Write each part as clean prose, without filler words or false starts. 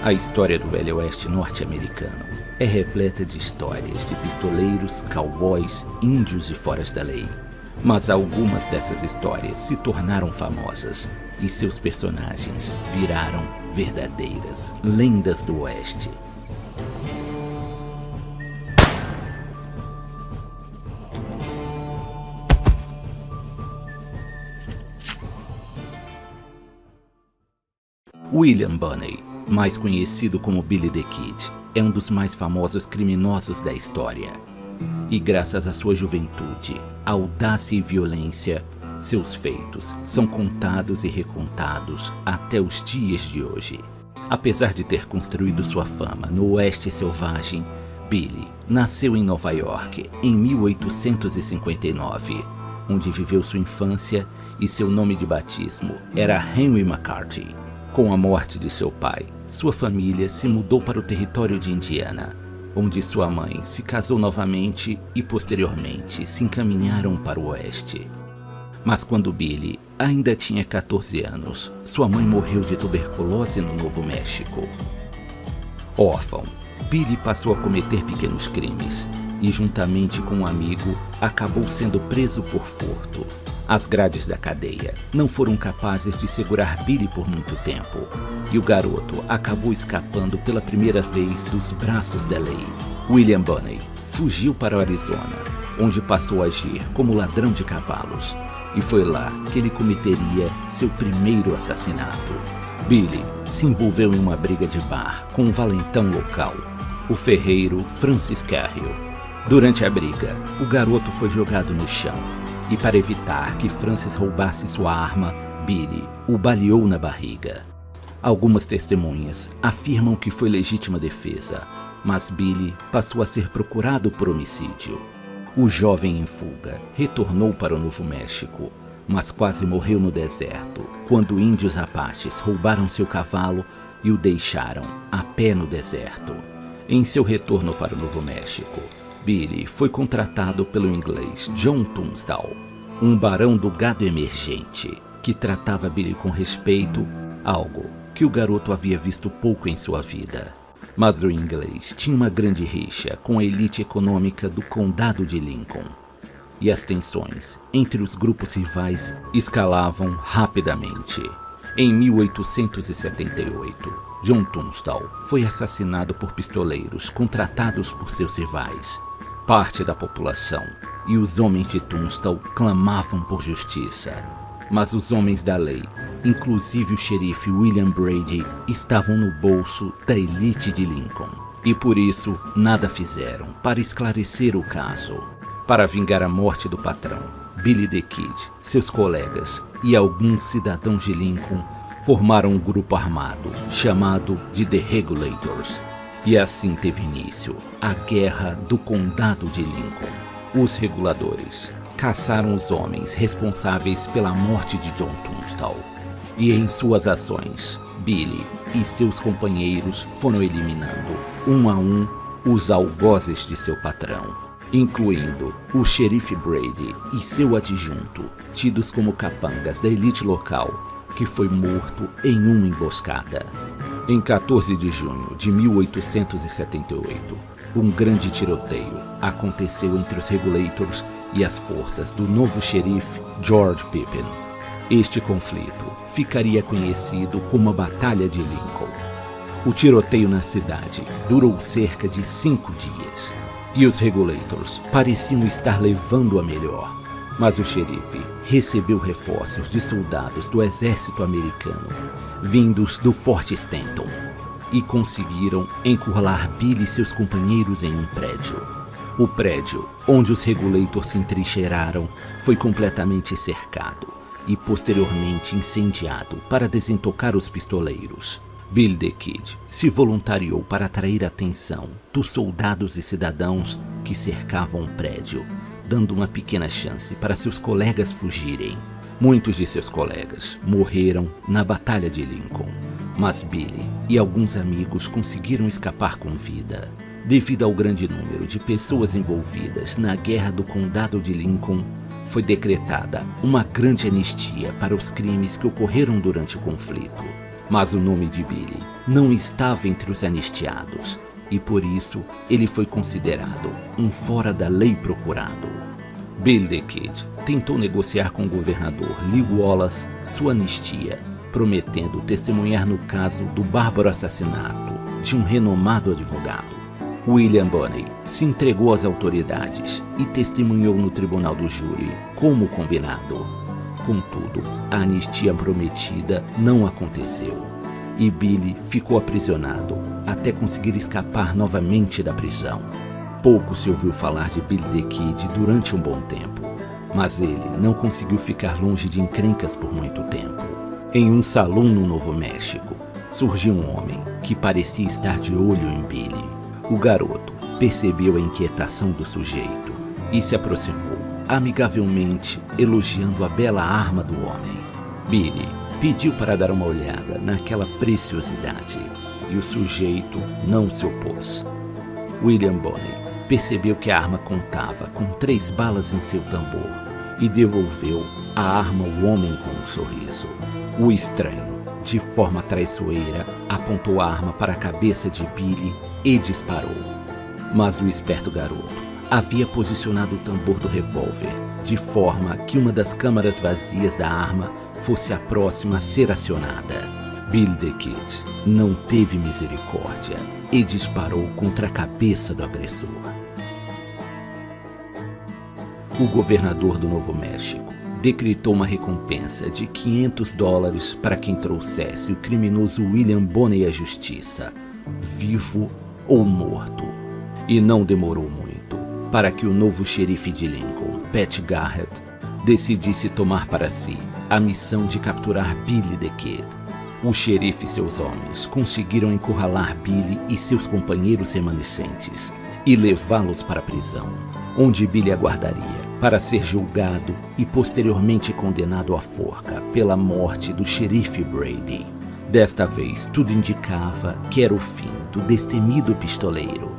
A história do Velho Oeste norte-americano é repleta de histórias de pistoleiros, cowboys, índios e foras da lei. Mas algumas dessas histórias se tornaram famosas e seus personagens viraram verdadeiras lendas do Oeste. William Bonney, mais conhecido como Billy the Kid, é um dos mais famosos criminosos da história. E graças à sua juventude, audácia e violência, seus feitos são contados e recontados até os dias de hoje. Apesar de ter construído sua fama no Oeste selvagem, Billy nasceu em Nova York em 1859, onde viveu sua infância e seu nome de batismo era Henry McCarthy. Com a morte de seu pai, sua família se mudou para o território de Indiana, onde sua mãe se casou novamente e posteriormente se encaminharam para o Oeste. Mas quando Billy ainda tinha 14 anos, sua mãe morreu de tuberculose no Novo México. Órfão, Billy passou a cometer pequenos crimes e, juntamente com um amigo, acabou sendo preso por furto. As grades da cadeia não foram capazes de segurar Billy por muito tempo, e o garoto acabou escapando pela primeira vez dos braços da lei. William Bonney fugiu para o Arizona, onde passou a agir como ladrão de cavalos, e foi lá que ele cometeria seu primeiro assassinato. Billy se envolveu em uma briga de bar com um valentão local, o ferreiro Francis Carrill. Durante a briga, o garoto foi jogado no chão, e para evitar que Francis roubasse sua arma, Billy o baleou na barriga. Algumas testemunhas afirmam que foi legítima defesa, mas Billy passou a ser procurado por homicídio. O jovem em fuga retornou para o Novo México, mas quase morreu no deserto quando índios apaches roubaram seu cavalo e o deixaram a pé no deserto. Em seu retorno para o Novo México, Billy foi contratado pelo inglês John Tunstall, um barão do gado emergente, que tratava Billy com respeito, algo que o garoto havia visto pouco em sua vida. Mas o inglês tinha uma grande rixa com a elite econômica do condado de Lincoln, e as tensões entre os grupos rivais escalavam rapidamente. Em 1878, John Tunstall foi assassinado por pistoleiros contratados por seus rivais. Parte da população e os homens de Tunstall clamavam por justiça, mas os homens da lei, inclusive o xerife William Brady, estavam no bolso da elite de Lincoln, e por isso nada fizeram para esclarecer o caso. Para vingar a morte do patrão, Billy the Kid, seus colegas e alguns cidadãos de Lincoln formaram um grupo armado chamado de The Regulators. E assim teve início a Guerra do Condado de Lincoln. Os reguladores caçaram os homens responsáveis pela morte de John Tunstall. E em suas ações, Billy e seus companheiros foram eliminando, um a um, os algozes de seu patrão, incluindo o xerife Brady e seu adjunto, tidos como capangas da elite local, que foi morto em uma emboscada. Em 14 de junho de 1878, um grande tiroteio aconteceu entre os Regulators e as forças do novo xerife George Pippin. Este conflito ficaria conhecido como a Batalha de Lincoln. O tiroteio na cidade durou cerca de 5 dias, e os Regulators pareciam estar levando a melhor. Mas o xerife recebeu reforços de soldados do exército americano, vindos do Forte Stanton, e conseguiram encurralar Billy e seus companheiros em um prédio. O prédio onde os Regulators se entrincheiraram foi completamente cercado e posteriormente incendiado para desentocar os pistoleiros. Billy the Kid se voluntariou para atrair a atenção dos soldados e cidadãos que cercavam o prédio, dando uma pequena chance para seus colegas fugirem. Muitos de seus colegas morreram na Batalha de Lincoln, mas Billy e alguns amigos conseguiram escapar com vida. Devido ao grande número de pessoas envolvidas na Guerra do Condado de Lincoln, foi decretada uma grande anistia para os crimes que ocorreram durante o conflito. Mas o nome de Billy não estava entre os anistiados, e por isso ele foi considerado um fora da lei procurado. Billy the Kid tentou negociar com o governador Lew Wallace sua anistia, prometendo testemunhar no caso do bárbaro assassinato de um renomado advogado. William Bonney se entregou às autoridades e testemunhou no tribunal do júri, como combinado. Contudo, a anistia prometida não aconteceu, e Billy ficou aprisionado até conseguir escapar novamente da prisão. Pouco se ouviu falar de Billy the Kid durante um bom tempo, mas ele não conseguiu ficar longe de encrencas por muito tempo. Em um salão no Novo México, surgiu um homem que parecia estar de olho em Billy. O garoto percebeu a inquietação do sujeito e se aproximou, amigavelmente elogiando a bela arma do homem. Billy pediu para dar uma olhada naquela preciosidade e o sujeito não se opôs. William Bonney percebeu que a arma contava com 3 balas em seu tambor e devolveu a arma ao homem com um sorriso. O estranho, de forma traiçoeira, apontou a arma para a cabeça de Billy e disparou. Mas o esperto garoto havia posicionado o tambor do revólver de forma que uma das câmaras vazias da arma fosse a próxima a ser acionada. Billy the Kid não teve misericórdia e disparou contra a cabeça do agressor. O governador do Novo México decretou uma recompensa de $500 para quem trouxesse o criminoso William Bonney à justiça, vivo ou morto. E não demorou muito para que o novo xerife de Lincoln, Pat Garrett, decidisse tomar para si a missão de capturar Billy the Kid. O xerife e seus homens conseguiram encurralar Billy e seus companheiros remanescentes e levá-los para a prisão, onde Billy aguardaria para ser julgado e posteriormente condenado à forca pela morte do xerife Brady. Desta vez, tudo indicava que era o fim do destemido pistoleiro.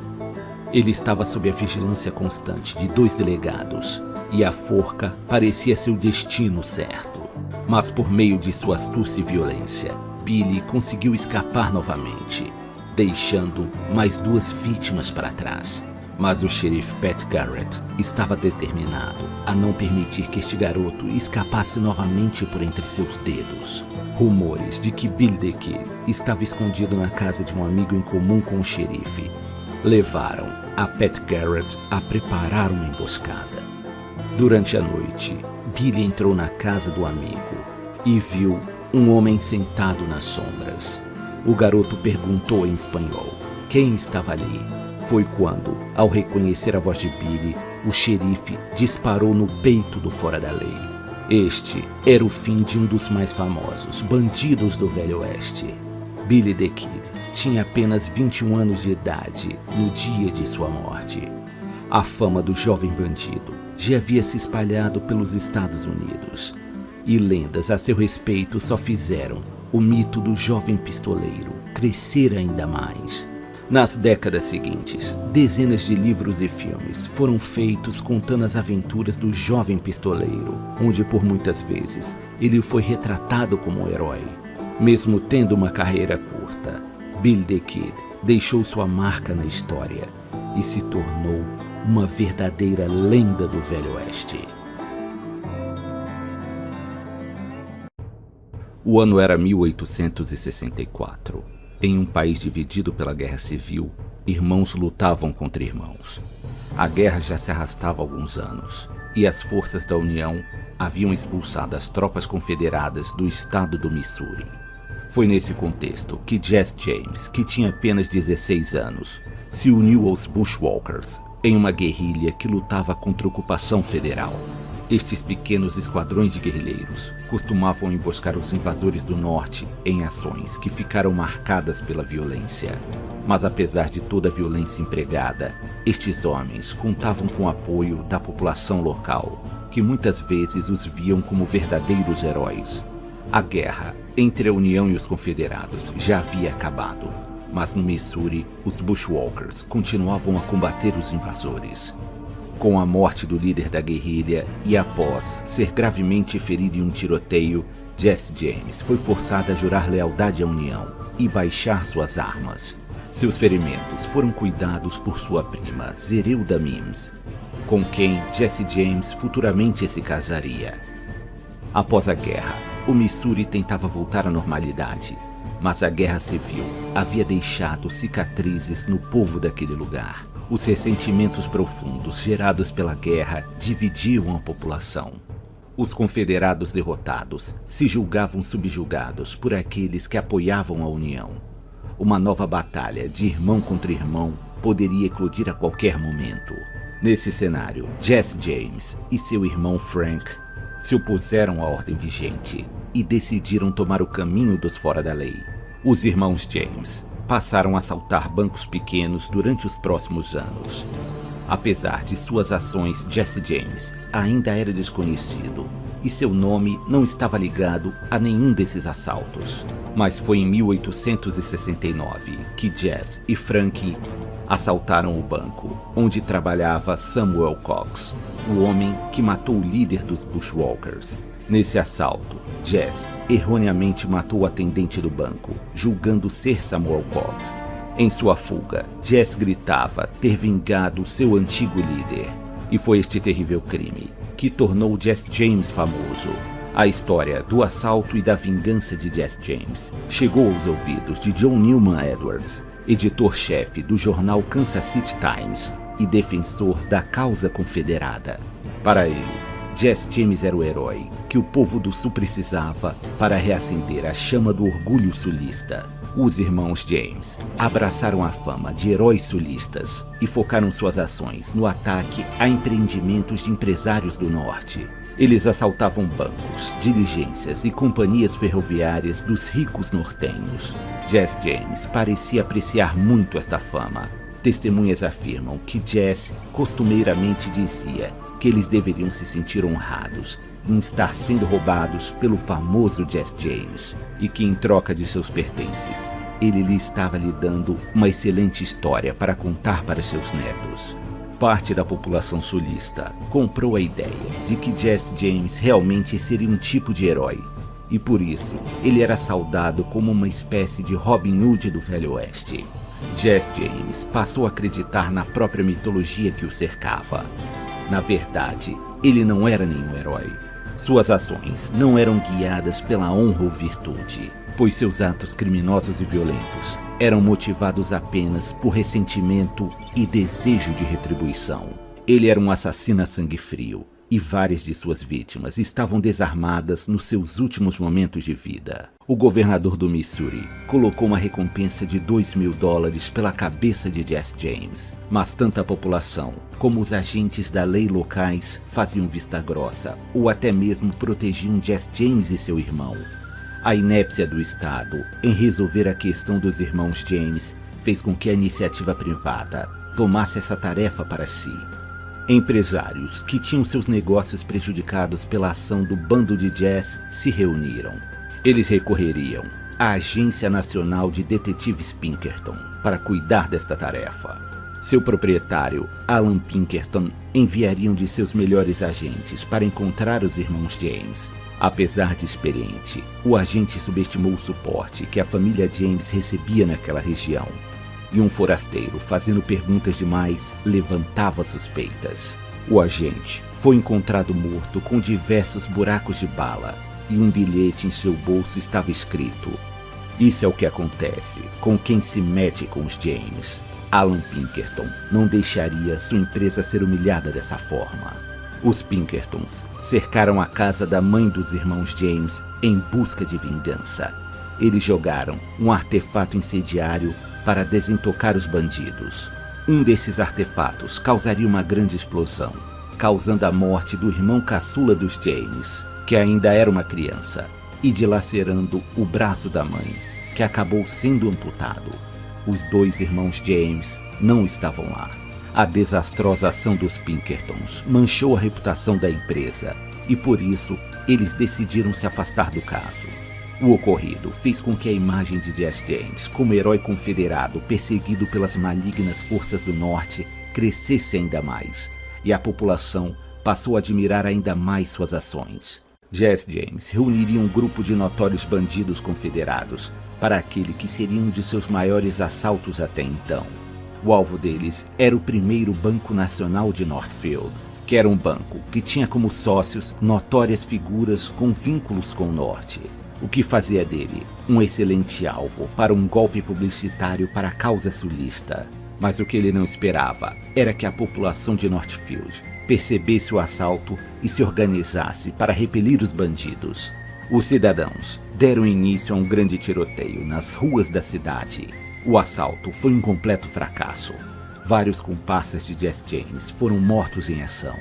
Ele estava sob a vigilância constante de 2 delegados e a forca parecia ser o destino certo. Mas por meio de sua astúcia e violência, Billy conseguiu escapar novamente, deixando mais 2 vítimas para trás. Mas o xerife Pat Garrett estava determinado a não permitir que este garoto escapasse novamente por entre seus dedos. Rumores de que Billy the Kid estava escondido na casa de um amigo em comum com o xerife levaram a Pat Garrett a preparar uma emboscada. Durante a noite, Billy entrou na casa do amigo e viu um homem sentado nas sombras. O garoto perguntou em espanhol quem estava ali. Foi quando, ao reconhecer a voz de Billy, o xerife disparou no peito do fora da lei. Este era o fim de um dos mais famosos bandidos do Velho Oeste. Billy the Kid tinha apenas 21 anos de idade no dia de sua morte. A fama do jovem bandido já havia se espalhado pelos Estados Unidos, e lendas a seu respeito só fizeram o mito do jovem pistoleiro crescer ainda mais. Nas décadas seguintes, dezenas de livros e filmes foram feitos contando as aventuras do jovem pistoleiro, onde por muitas vezes ele foi retratado como um herói. Mesmo tendo uma carreira curta, Billy the Kid deixou sua marca na história e se tornou uma verdadeira lenda do Velho Oeste. O ano era 1864. Em um país dividido pela Guerra Civil, irmãos lutavam contra irmãos. A guerra já se arrastava há alguns anos, e as forças da União haviam expulsado as tropas confederadas do estado do Missouri. Foi nesse contexto que Jesse James, que tinha apenas 16 anos, se uniu aos Bushwalkers em uma guerrilha que lutava contra a ocupação federal. Estes pequenos esquadrões de guerrilheiros costumavam emboscar os invasores do norte em ações que ficaram marcadas pela violência. Mas apesar de toda a violência empregada, estes homens contavam com o apoio da população local, que muitas vezes os viam como verdadeiros heróis. A guerra entre a União e os Confederados já havia acabado, mas no Missouri, os Bushwalkers continuavam a combater os invasores. Com a morte do líder da guerrilha e após ser gravemente ferido em um tiroteio, Jesse James foi forçada a jurar lealdade à União e baixar suas armas. Seus ferimentos foram cuidados por sua prima, Zerelda Mims, com quem Jesse James futuramente se casaria. Após a guerra, o Missouri tentava voltar à normalidade, mas a guerra civil havia deixado cicatrizes no povo daquele lugar. Os ressentimentos profundos gerados pela guerra dividiam a população. Os confederados derrotados se julgavam subjugados por aqueles que apoiavam a União. Uma nova batalha de irmão contra irmão poderia eclodir a qualquer momento. Nesse cenário, Jesse James e seu irmão Frank se opuseram à ordem vigente e decidiram tomar o caminho dos fora da lei. Os irmãos James passaram a assaltar bancos pequenos durante os próximos anos. Apesar de suas ações, Jesse James ainda era desconhecido e seu nome não estava ligado a nenhum desses assaltos. Mas foi em 1869 que Jesse e Frank assaltaram o banco onde trabalhava Samuel Cox, o homem que matou o líder dos Bushwalkers. Nesse assalto, Jesse erroneamente matou o atendente do banco, julgando ser Samuel Cox. Em sua fuga, Jesse gritava ter vingado seu antigo líder. E foi este terrível crime que tornou Jesse James famoso. A história do assalto e da vingança de Jesse James chegou aos ouvidos de John Newman Edwards, editor-chefe do jornal Kansas City Times e defensor da causa confederada. Para ele, Jesse James era o herói que o povo do Sul precisava para reacender a chama do orgulho sulista. Os irmãos James abraçaram a fama de heróis sulistas e focaram suas ações no ataque a empreendimentos de empresários do Norte. Eles assaltavam bancos, diligências e companhias ferroviárias dos ricos nortenhos. Jesse James parecia apreciar muito esta fama. Testemunhas afirmam que Jesse costumeiramente dizia que eles deveriam se sentir honrados em estar sendo roubados pelo famoso Jesse James e que, em troca de seus pertences, ele lhe estava lhe dando uma excelente história para contar para seus netos. Parte da população sulista comprou a ideia de que Jesse James realmente seria um tipo de herói e, por isso, ele era saudado como uma espécie de Robin Hood do Velho Oeste. Jesse James passou a acreditar na própria mitologia que o cercava. Na verdade, ele não era nenhum herói. Suas ações não eram guiadas pela honra ou virtude, pois seus atos criminosos e violentos eram motivados apenas por ressentimento e desejo de retribuição. Ele era um assassino a sangue frio, e várias de suas vítimas estavam desarmadas nos seus últimos momentos de vida. O governador do Missouri colocou uma recompensa de $2.000 pela cabeça de Jesse James, mas tanto a população como os agentes da lei locais faziam vista grossa ou até mesmo protegiam Jesse James e seu irmão. A inépcia do Estado em resolver a questão dos irmãos James fez com que a iniciativa privada tomasse essa tarefa para si. Empresários que tinham seus negócios prejudicados pela ação do bando de Jesse se reuniram. Eles recorreriam à Agência Nacional de Detetives Pinkerton para cuidar desta tarefa. Seu proprietário, Alan Pinkerton, enviaria um de seus melhores agentes para encontrar os irmãos James. Apesar de experiente, o agente subestimou o suporte que a família James recebia naquela região. E um forasteiro, fazendo perguntas demais, levantava suspeitas. O agente foi encontrado morto com diversos buracos de bala e um bilhete em seu bolso estava escrito: "Isso é o que acontece com quem se mete com os James." Alan Pinkerton não deixaria sua empresa ser humilhada dessa forma. Os Pinkertons cercaram a casa da mãe dos irmãos James em busca de vingança. Eles jogaram um artefato incendiário para desentocar os bandidos. Um desses artefatos causaria uma grande explosão, causando a morte do irmão caçula dos James, que ainda era uma criança, e dilacerando o braço da mãe, que acabou sendo amputado. Os dois irmãos James não estavam lá. A desastrosa ação dos Pinkertons manchou a reputação da empresa, e por isso eles decidiram se afastar do caso. O ocorrido fez com que a imagem de Jesse James como herói confederado perseguido pelas malignas forças do norte crescesse ainda mais, e a população passou a admirar ainda mais suas ações. Jesse James reuniria um grupo de notórios bandidos confederados para aquele que seria um de seus maiores assaltos até então. O alvo deles era o primeiro Banco Nacional de Northfield, que era um banco que tinha como sócios notórias figuras com vínculos com o Norte, o que fazia dele um excelente alvo para um golpe publicitário para a causa sulista. Mas o que ele não esperava era que a população de Northfield percebesse o assalto e se organizasse para repelir os bandidos. Os cidadãos deram início a um grande tiroteio nas ruas da cidade. O assalto foi um completo fracasso. Vários comparsas de Jesse James foram mortos em ação.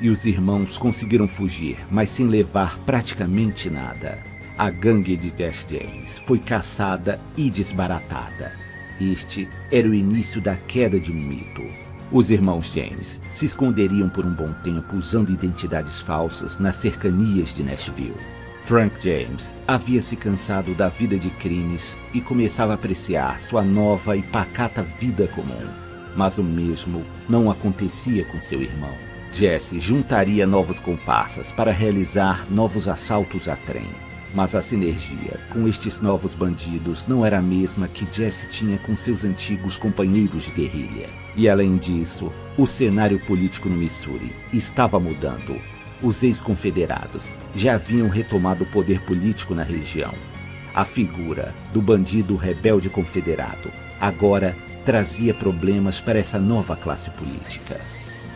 E os irmãos conseguiram fugir, mas sem levar praticamente nada. A gangue de Jesse James foi caçada e desbaratada. Este era o início da queda de um mito. Os irmãos James se esconderiam por um bom tempo usando identidades falsas nas cercanias de Nashville. Frank James havia se cansado da vida de crimes e começava a apreciar sua nova e pacata vida comum. Mas o mesmo não acontecia com seu irmão. Jesse juntaria novos comparsas para realizar novos assaltos a trem. Mas a sinergia com estes novos bandidos não era a mesma que Jesse tinha com seus antigos companheiros de guerrilha. E além disso, o cenário político no Missouri estava mudando. Os ex-confederados já haviam retomado o poder político na região. A figura do bandido rebelde confederado agora trazia problemas para essa nova classe política.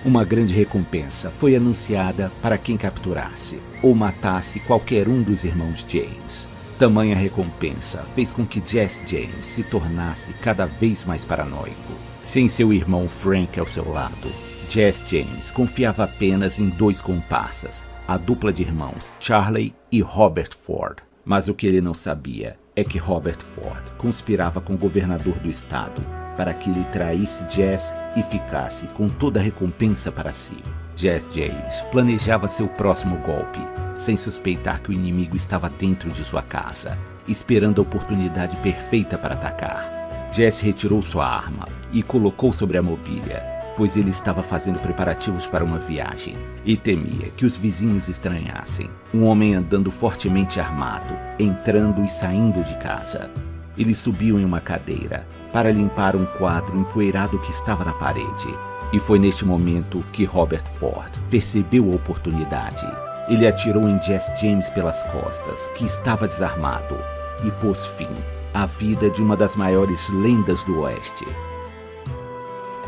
Uma grande recompensa foi anunciada para quem capturasse ou matasse qualquer um dos irmãos James. Tamanha recompensa fez com que Jesse James se tornasse cada vez mais paranoico. Sem seu irmão Frank ao seu lado, Jesse James confiava apenas em dois comparsas, a dupla de irmãos Charlie e Robert Ford. Mas o que ele não sabia é que Robert Ford conspirava com o governador do estado para que ele traísse Jesse e ficasse com toda a recompensa para si. Jesse James planejava seu próximo golpe, sem suspeitar que o inimigo estava dentro de sua casa, esperando a oportunidade perfeita para atacar. Jesse retirou sua arma e colocou sobre a mobília, pois ele estava fazendo preparativos para uma viagem e temia que os vizinhos estranhassem um homem andando fortemente armado, entrando e saindo de casa. Ele subiu em uma cadeira para limpar um quadro empoeirado que estava na parede. E foi neste momento que Robert Ford percebeu a oportunidade. Ele atirou em Jesse James pelas costas, que estava desarmado, e pôs fim à vida de uma das maiores lendas do Oeste.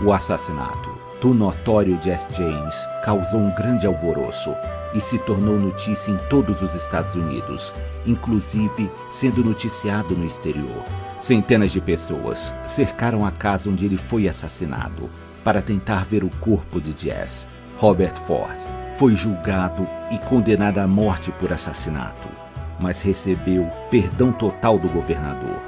O assassinato do notório Jesse James causou um grande alvoroço e se tornou notícia em todos os Estados Unidos, inclusive sendo noticiado no exterior. Centenas de pessoas cercaram a casa onde ele foi assassinado para tentar ver o corpo de Jesse. Robert Ford foi julgado e condenado à morte por assassinato, mas recebeu perdão total do governador.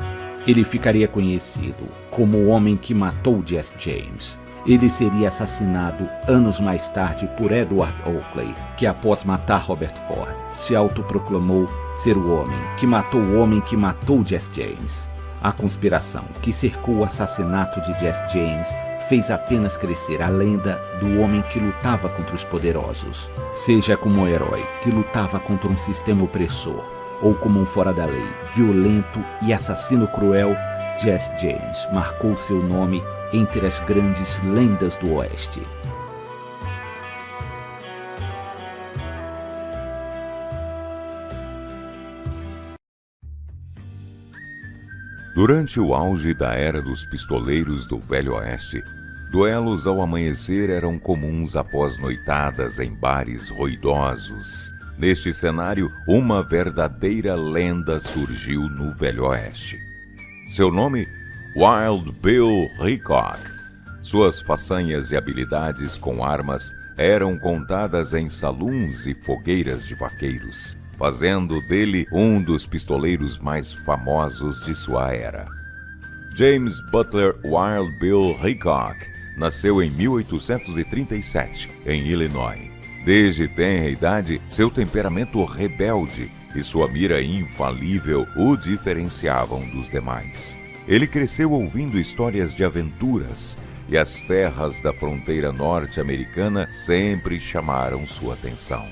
Ele ficaria conhecido como o homem que matou Jesse James. Ele seria assassinado anos mais tarde por Edward Oakley, que após matar Robert Ford, se autoproclamou ser o homem que matou Jesse James. A conspiração que cercou o assassinato de Jesse James fez apenas crescer a lenda do homem que lutava contra os poderosos, seja como um herói que lutava contra um sistema opressor, ou como um fora da lei, violento e assassino cruel. Jesse James marcou seu nome entre as grandes lendas do Oeste. Durante o auge da era dos pistoleiros do Velho Oeste, duelos ao amanhecer eram comuns após noitadas em bares ruidosos. Neste cenário, uma verdadeira lenda surgiu no Velho Oeste. Seu nome? Wild Bill Hickok. Suas façanhas e habilidades com armas eram contadas em saluns e fogueiras de vaqueiros, fazendo dele um dos pistoleiros mais famosos de sua era. James Butler Wild Bill Hickok nasceu em 1837, em Illinois. Desde tenra idade, seu temperamento rebelde e sua mira infalível o diferenciavam dos demais. Ele cresceu ouvindo histórias de aventuras e as terras da fronteira norte-americana sempre chamaram sua atenção.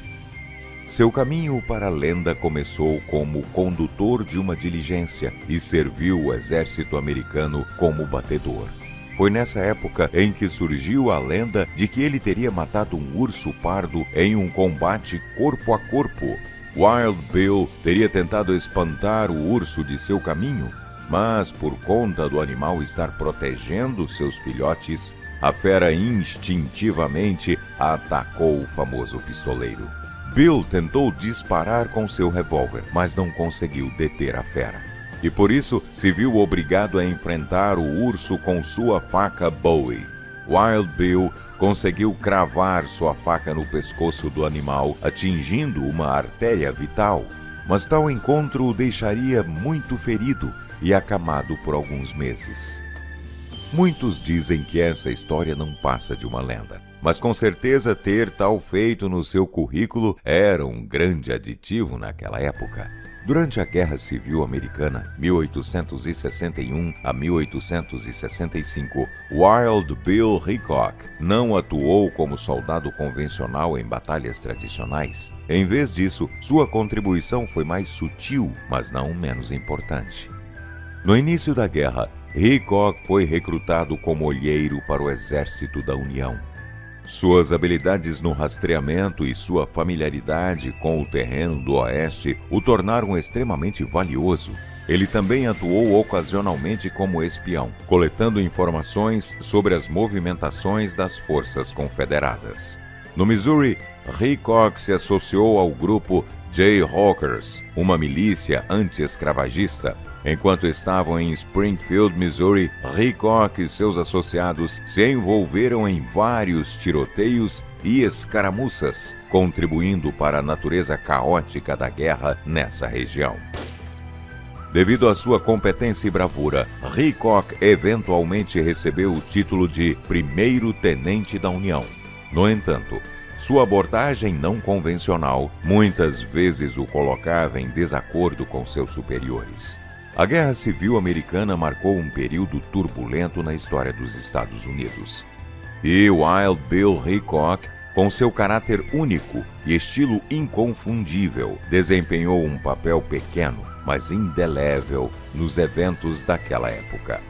Seu caminho para a lenda começou como condutor de uma diligência e serviu o exército americano como batedor. Foi nessa época em que surgiu a lenda de que ele teria matado um urso pardo em um combate corpo a corpo. Wild Bill teria tentado espantar o urso de seu caminho, mas por conta do animal estar protegendo seus filhotes, a fera instintivamente atacou o famoso pistoleiro. Bill tentou disparar com seu revólver, mas não conseguiu deter a fera. E por isso se viu obrigado a enfrentar o urso com sua faca Bowie. Wild Bill conseguiu cravar sua faca no pescoço do animal, atingindo uma artéria vital. Mas tal encontro o deixaria muito ferido e acamado por alguns meses. Muitos dizem que essa história não passa de uma lenda, mas com certeza ter tal feito no seu currículo era um grande aditivo naquela época. Durante a Guerra Civil Americana, 1861 a 1865, Wild Bill Hickok não atuou como soldado convencional em batalhas tradicionais. Em vez disso, sua contribuição foi mais sutil, mas não menos importante. No início da guerra, Hickok foi recrutado como olheiro para o Exército da União. Suas habilidades no rastreamento e sua familiaridade com o terreno do Oeste o tornaram extremamente valioso. Ele também atuou ocasionalmente como espião, coletando informações sobre as movimentações das forças confederadas. No Missouri, Hickok se associou ao grupo Jayhawkers, uma milícia anti-escravagista. Enquanto estavam em Springfield, Missouri, Hickok e seus associados se envolveram em vários tiroteios e escaramuças, contribuindo para a natureza caótica da guerra nessa região. Devido à sua competência e bravura, Hickok eventualmente recebeu o título de Primeiro Tenente da União. No entanto, sua abordagem não convencional muitas vezes o colocava em desacordo com seus superiores. A Guerra Civil Americana marcou um período turbulento na história dos Estados Unidos. E Wild Bill Hickok, com seu caráter único e estilo inconfundível, desempenhou um papel pequeno, mas indelével, nos eventos daquela época.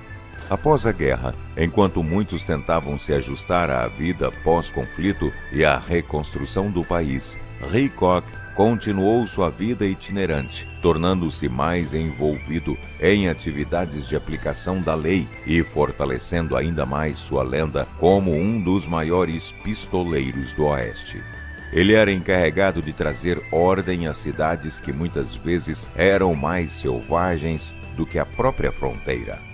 Após a guerra, enquanto muitos tentavam se ajustar à vida pós-conflito e à reconstrução do país, Hickok continuou sua vida itinerante, tornando-se mais envolvido em atividades de aplicação da lei e fortalecendo ainda mais sua lenda como um dos maiores pistoleiros do Oeste. Ele era encarregado de trazer ordem às cidades que muitas vezes eram mais selvagens do que a própria fronteira.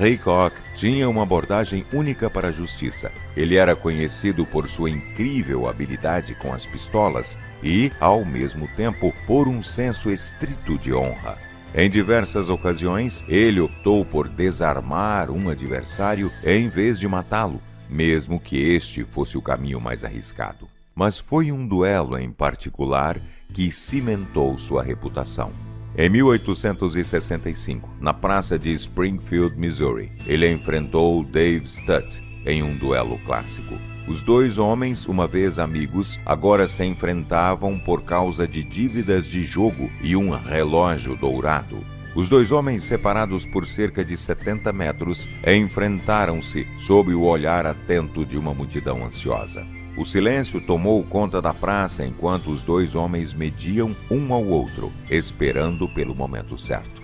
Hickok tinha uma abordagem única para a justiça. Ele era conhecido por sua incrível habilidade com as pistolas e, ao mesmo tempo, por um senso estrito de honra. Em diversas ocasiões, ele optou por desarmar um adversário em vez de matá-lo, mesmo que este fosse o caminho mais arriscado. Mas foi um duelo em particular que cimentou sua reputação. Em 1865, na praça de Springfield, Missouri, ele enfrentou Dave Stutt em um duelo clássico. Os dois homens, uma vez amigos, agora se enfrentavam por causa de dívidas de jogo e um relógio dourado. Os dois homens, separados por cerca de 70 metros, enfrentaram-se sob o olhar atento de uma multidão ansiosa. O silêncio tomou conta da praça enquanto os dois homens mediam um ao outro, esperando pelo momento certo.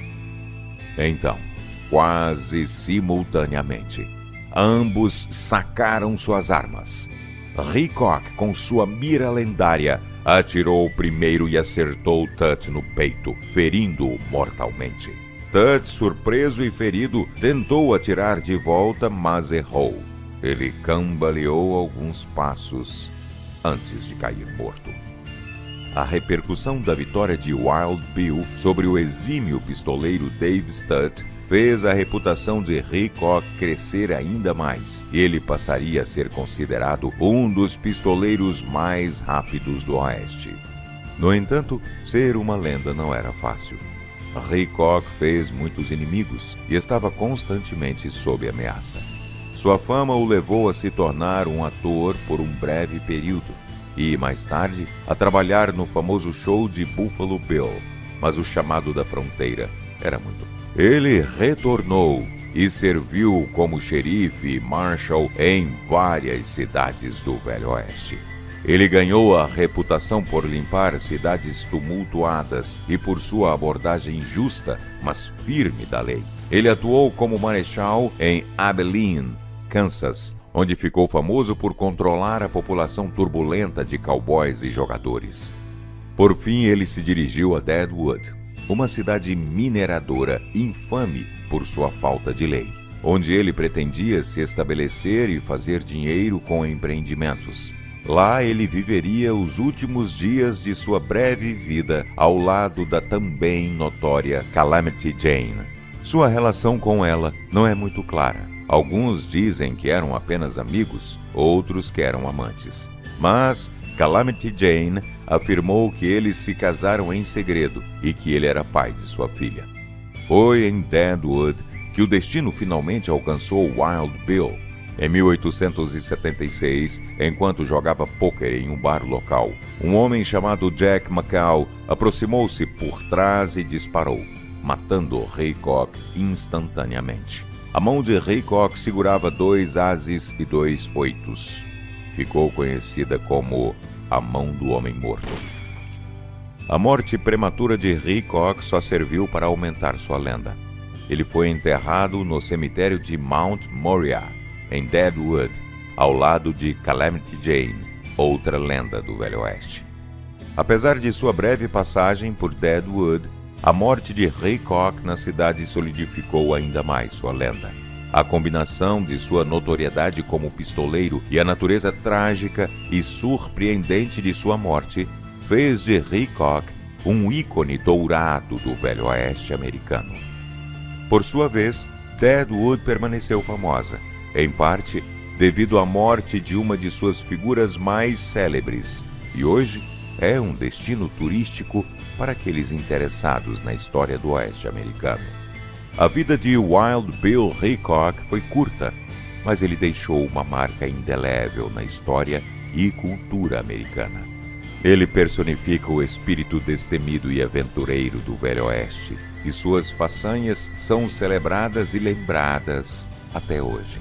Então, quase simultaneamente, ambos sacaram suas armas. Hickok, com sua mira lendária, atirou primeiro e acertou Tutt no peito, ferindo-o mortalmente. Tutt, surpreso e ferido, tentou atirar de volta, mas errou. Ele cambaleou alguns passos antes de cair morto. A repercussão da vitória de Wild Bill sobre o exímio pistoleiro Dave Stutt fez a reputação de Hickok crescer ainda mais. Ele passaria a ser considerado um dos pistoleiros mais rápidos do Oeste. No entanto, ser uma lenda não era fácil. Hickok fez muitos inimigos e estava constantemente sob ameaça. Sua fama o levou a se tornar um ator por um breve período. e, mais tarde, a trabalhar no famoso show de Buffalo Bill. Mas o chamado da fronteira era muito. Ele retornou e serviu como xerife e marshal em várias cidades do Velho Oeste. Ele ganhou a reputação por limpar cidades tumultuadas e por sua abordagem justa, mas firme da lei. Ele atuou como marechal em Abilene, Kansas, onde ficou famoso por controlar a população turbulenta de cowboys e jogadores. Por fim, ele se dirigiu a Deadwood, uma cidade mineradora infame por sua falta de lei, onde ele pretendia se estabelecer e fazer dinheiro com empreendimentos. Lá ele viveria os últimos dias de sua breve vida ao lado da também notória Calamity Jane. Sua relação com ela não é muito clara. Alguns dizem que eram apenas amigos, outros que eram amantes. Mas Calamity Jane afirmou que eles se casaram em segredo e que ele era pai de sua filha. Foi em Deadwood que o destino finalmente alcançou Wild Bill. Em 1876, enquanto jogava pôquer em um bar local, um homem chamado Jack McCall aproximou-se por trás e disparou, matando Haycock instantaneamente. A mão de Haycock segurava 2 ases e 2 oitos. Ficou conhecida como a mão do homem morto. A morte prematura de Haycock só serviu para aumentar sua lenda. Ele foi enterrado no cemitério de Mount Moriah, em Deadwood, ao lado de Calamity Jane, outra lenda do Velho Oeste. Apesar de sua breve passagem por Deadwood, a morte de Haycock na cidade solidificou ainda mais sua lenda. A combinação de sua notoriedade como pistoleiro e a natureza trágica e surpreendente de sua morte fez de Haycock um ícone dourado do Velho Oeste americano. Por sua vez, Deadwood permaneceu famosa, em parte devido à morte de uma de suas figuras mais célebres, e hoje é um destino turístico para aqueles interessados na história do Oeste americano. A vida de Wild Bill Haycock foi curta, mas ele deixou uma marca indelével na história e cultura americana. Ele personifica o espírito destemido e aventureiro do Velho Oeste, e suas façanhas são celebradas e lembradas até hoje.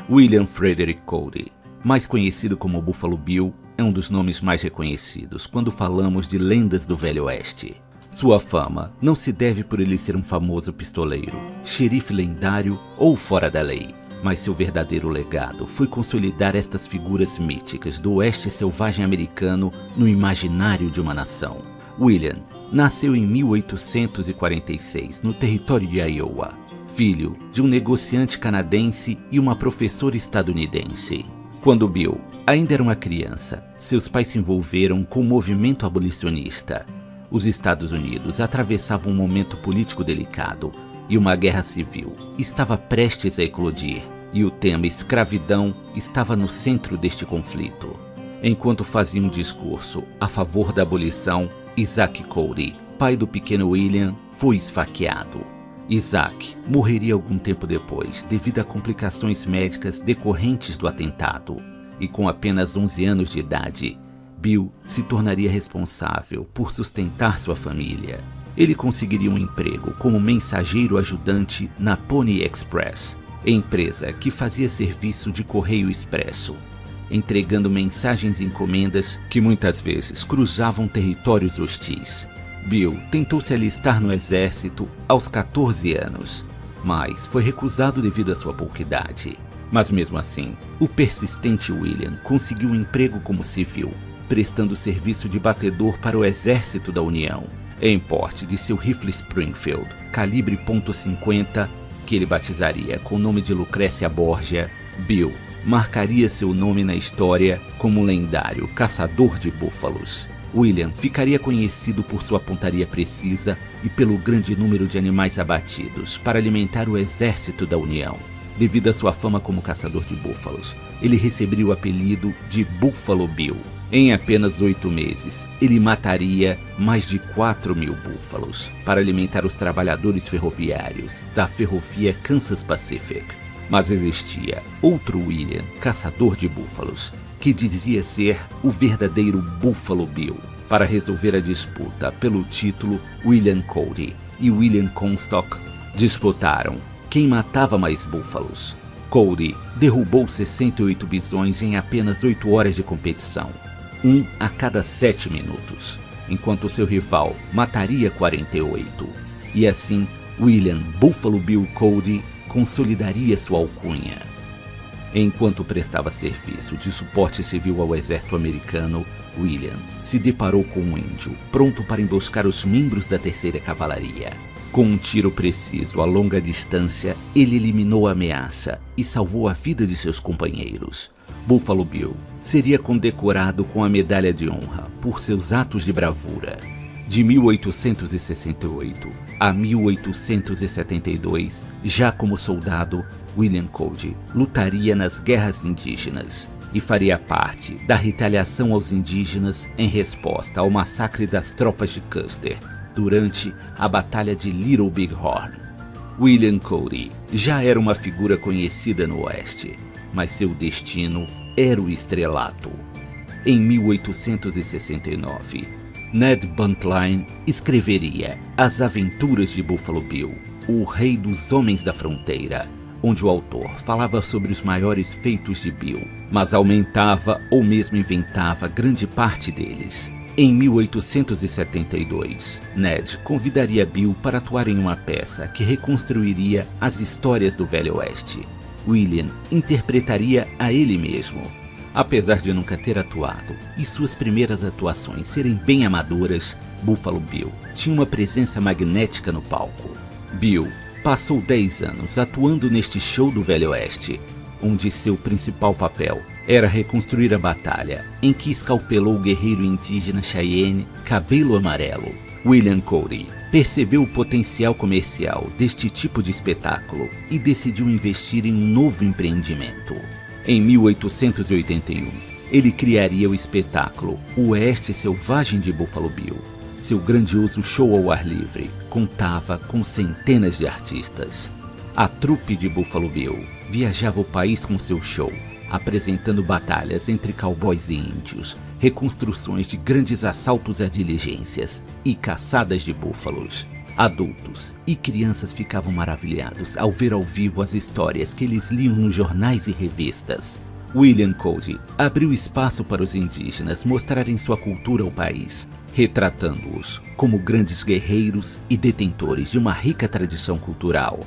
William Frederick Cody, mais conhecido como Buffalo Bill, é um dos nomes mais reconhecidos quando falamos de lendas do Velho Oeste. Sua fama não se deve por ele ser um famoso pistoleiro, xerife lendário ou fora da lei, mas seu verdadeiro legado foi consolidar estas figuras míticas do Oeste selvagem americano no imaginário de uma nação. William nasceu em 1846 no território de Iowa, filho de um negociante canadense e uma professora estadunidense. Quando Bill ainda era uma criança, seus pais se envolveram com o movimento abolicionista. Os Estados Unidos atravessavam um momento político delicado e uma guerra civil estava prestes a eclodir, e o tema escravidão estava no centro deste conflito. Enquanto fazia um discurso a favor da abolição, Isaac Cody, pai do pequeno William, foi esfaqueado. Isaac morreria algum tempo depois devido a complicações médicas decorrentes do atentado, e com apenas 11 anos de idade, Bill se tornaria responsável por sustentar sua família. Ele conseguiria um emprego como mensageiro ajudante na Pony Express, empresa que fazia serviço de correio expresso, entregando mensagens e encomendas que muitas vezes cruzavam territórios hostis. Bill tentou se alistar no exército aos 14 anos, mas foi recusado devido à sua pouca idade. Mas mesmo assim, o persistente William conseguiu um emprego como civil, prestando serviço de batedor para o Exército da União, em porte de seu rifle Springfield, calibre .50, que ele batizaria com o nome de Lucrécia Borgia. Bill marcaria seu nome na história como um lendário caçador de búfalos. William ficaria conhecido por sua pontaria precisa e pelo grande número de animais abatidos para alimentar o Exército da União. Devido à sua fama como caçador de búfalos, ele receberia o apelido de Buffalo Bill. Em apenas 8 meses, ele mataria mais de 4.000 búfalos para alimentar os trabalhadores ferroviários da ferrovia Kansas Pacific. Mas existia outro William, caçador de búfalos, que dizia ser o verdadeiro Buffalo Bill. Para resolver a disputa pelo título, William Cody e William Comstock disputaram quem matava mais búfalos. Cody derrubou 68 bisões em apenas 8 horas de competição, um a cada 7 minutos, enquanto seu rival mataria 48. E assim, William Buffalo Bill Cody consolidaria sua alcunha. Enquanto prestava serviço de suporte civil ao exército americano, William se deparou com um índio pronto para emboscar os membros da 3ª Cavalaria. Com um tiro preciso a longa distância, ele eliminou a ameaça e salvou a vida de seus companheiros. Buffalo Bill seria condecorado com a Medalha de Honra por seus atos de bravura. De 1868 a 1872, já como soldado, William Cody lutaria nas guerras indígenas e faria parte da retaliação aos indígenas em resposta ao massacre das tropas de Custer durante a Batalha de Little Big Horn. William Cody já era uma figura conhecida no Oeste, mas seu destino era o estrelato. Em 1869, Ned Buntline escreveria As Aventuras de Buffalo Bill, o Rei dos Homens da Fronteira, onde o autor falava sobre os maiores feitos de Bill, mas aumentava ou mesmo inventava grande parte deles. Em 1872, Ned convidaria Bill para atuar em uma peça que reconstruiria as histórias do Velho Oeste. William interpretaria a ele mesmo. Apesar de nunca ter atuado e suas primeiras atuações serem bem amadoras, Buffalo Bill tinha uma presença magnética no palco. Bill passou 10 anos atuando neste show do Velho Oeste, onde seu principal papel era reconstruir a batalha em que escalpelou o guerreiro indígena Cheyenne Cabelo Amarelo. William Cody percebeu o potencial comercial deste tipo de espetáculo e decidiu investir em um novo empreendimento. Em 1881, ele criaria o espetáculo O Oeste Selvagem de Buffalo Bill. Seu grandioso show ao ar livre contava com centenas de artistas. A trupe de Buffalo Bill viajava o país com seu show, apresentando batalhas entre cowboys e índios, reconstruções de grandes assaltos a diligências e caçadas de búfalos. Adultos e crianças ficavam maravilhados ao ver ao vivo as histórias que eles liam nos jornais e revistas. William Cody abriu espaço para os indígenas mostrarem sua cultura ao país, retratando-os como grandes guerreiros e detentores de uma rica tradição cultural.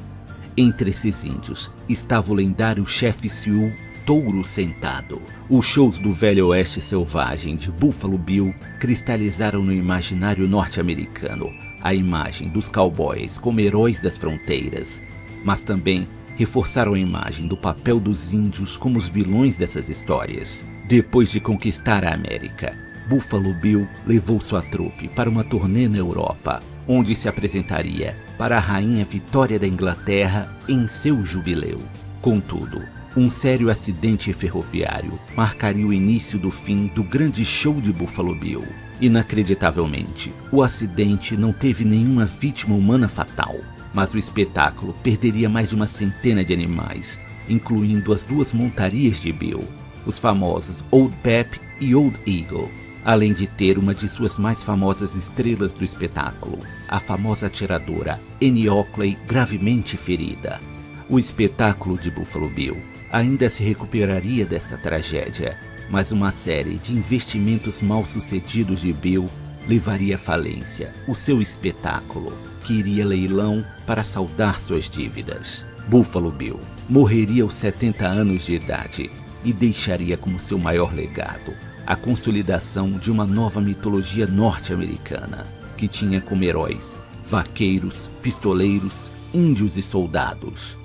Entre esses índios estava o lendário chefe Sioux Touro Sentado. Os shows do Velho Oeste Selvagem de Buffalo Bill cristalizaram no imaginário norte-americano a imagem dos cowboys como heróis das fronteiras, mas também reforçaram a imagem do papel dos índios como os vilões dessas histórias. Depois de conquistar a América, Buffalo Bill levou sua trupe para uma turnê na Europa, onde se apresentaria para a Rainha Vitória da Inglaterra em seu jubileu. Contudo, um sério acidente ferroviário marcaria o início do fim do grande show de Buffalo Bill. Inacreditavelmente, o acidente não teve nenhuma vítima humana fatal, mas o espetáculo perderia mais de uma centena de animais, incluindo as 2 montarias de Bill, os famosos Old Pep e Old Eagle, além de ter uma de suas mais famosas estrelas do espetáculo, a famosa atiradora Annie Oakley, gravemente ferida. O espetáculo de Buffalo Bill ainda se recuperaria desta tragédia, mas uma série de investimentos mal sucedidos de Bill levaria à falência o seu espetáculo, que iria a leilão para saldar suas dívidas. Buffalo Bill morreria aos 70 anos de idade e deixaria como seu maior legado a consolidação de uma nova mitologia norte-americana, que tinha como heróis vaqueiros, pistoleiros, índios e soldados,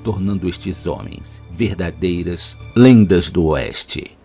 tornando estes homens verdadeiras lendas do Oeste.